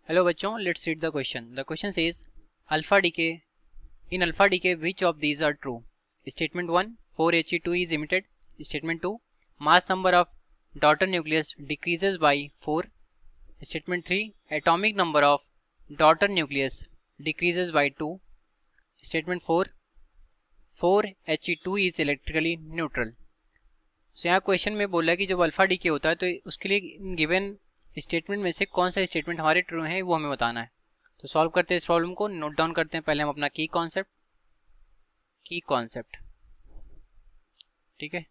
Hello बच्चों, let's read the question. The question says alpha decay. In alpha decay, which of these are true? Statement 1, 4He2 is emitted. Statement 2, mass number of daughter nucleus decreases by 4. Statement 3, atomic number of daughter nucleus decreases by 2. Statement 4, 4He2 is electrically neutral. So यहाँ question में बोला है कि जब alpha decay होता है तो उसके लिए गिवन स्टेटमेंट में से कौन सा स्टेटमेंट हमारे ट्रू है वो हमें बताना है. तो सॉल्व करते हैं इस प्रॉब्लम को. नोट डाउन करते हैं पहले हम अपना की कॉन्सेप्ट. ठीक है,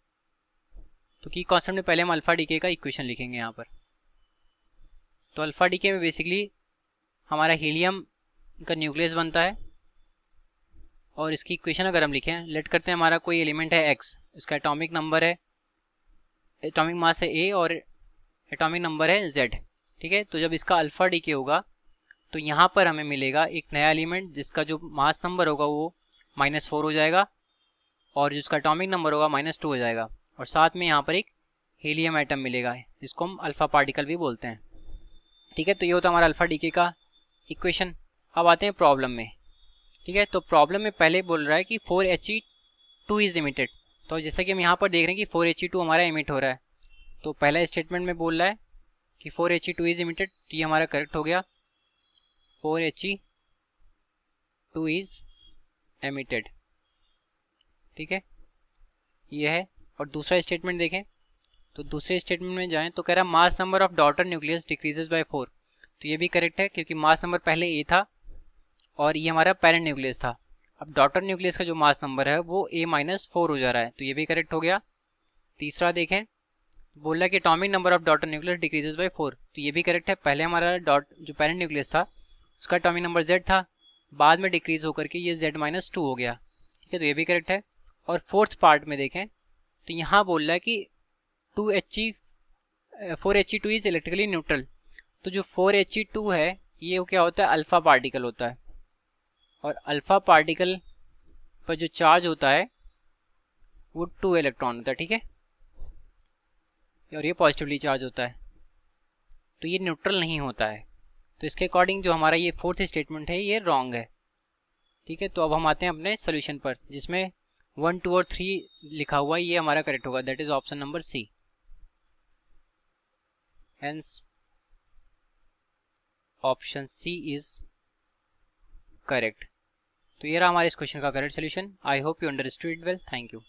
तो की कॉन्सेप्ट में पहले हम अल्फा डीके का इक्वेशन लिखेंगे यहाँ पर. तो अल्फा डीके में बेसिकली हमारा हीलियम का न्यूक्लियस बनता है और इसकी इक्वेशन अगर हम लिखें, लेट करते हैं हमारा कोई एलिमेंट है एक्स, इसका एटॉमिक नंबर है, एटॉमिक मास है ए और एटॉमिक नंबर है जेड. ठीक है, तो जब इसका अल्फा डीके होगा तो यहाँ पर हमें मिलेगा एक नया एलिमेंट जिसका जो मास नंबर होगा वो -4 हो जाएगा और जिसका एटॉमिक नंबर होगा -2 हो जाएगा और साथ में यहाँ पर एक हीलियम एटम मिलेगा जिसको हम अल्फा पार्टिकल भी बोलते हैं. ठीक है, तो ये होता है हमारा अल्फा डीके का इक्वेशन. अब आते हैं प्रॉब्लम में. ठीक है, तो प्रॉब्लम में पहले बोल रहा है कि 4He2 इज इमिटेड. तो जैसा कि हम यहाँ पर देख रहे हैं कि 4He2 हमारा इमिट हो रहा है. तो पहला स्टेटमेंट में बोल रहा है कि 4He2 इज इमिटेड, तो ये हमारा करेक्ट हो गया. 4He2 is emitted. ठीक है, ये है. और दूसरा स्टेटमेंट देखें, तो दूसरे स्टेटमेंट में जाएं तो कह रहा है mass number of daughter nucleus decreases by 4. तो ये भी करेक्ट है क्योंकि मास नंबर पहले ए था और ये हमारा पेरेंट न्यूक्लियस था. अब डॉटर न्यूक्लियस का जो मास नंबर है वो A-4 हो जा रहा है, तो ये भी करेक्ट हो गया. तीसरा देखें, बोल रहा है कि atomic number of daughter nucleus decreases by 4. तो ये भी करेक्ट है. पहले हमारा जो पेरेंट न्यूक्लियस था उसका एटॉमिक नंबर Z था, बाद में डिक्रीज होकर के ये Z-2 हो गया. ठीक है, तो ये भी करेक्ट है. और फोर्थ पार्ट में देखें तो यहाँ बोल रहा है कि 4He2 इज इलेक्ट्रिकली न्यूट्रल. तो जो 4He2 है ये क्या होता है, अल्फा पार्टिकल होता है और अल्फा पार्टिकल पर जो चार्ज होता है वो 2 इलेक्ट्रॉन होता है. ठीक है, और ये पॉजिटिवली चार्ज होता है, तो ये न्यूट्रल नहीं होता है. तो इसके अकॉर्डिंग जो हमारा ये फोर्थ स्टेटमेंट है ये रॉन्ग है. ठीक है, तो अब हम आते हैं अपने सोल्यूशन पर जिसमें 1, 2 और 3 लिखा हुआ है, ये हमारा करेक्ट होगा. That is option number C. Hence option C is correct. तो ये रहा हमारे इस क्वेश्चन का correct solution. I hope you understood it well. Thank you.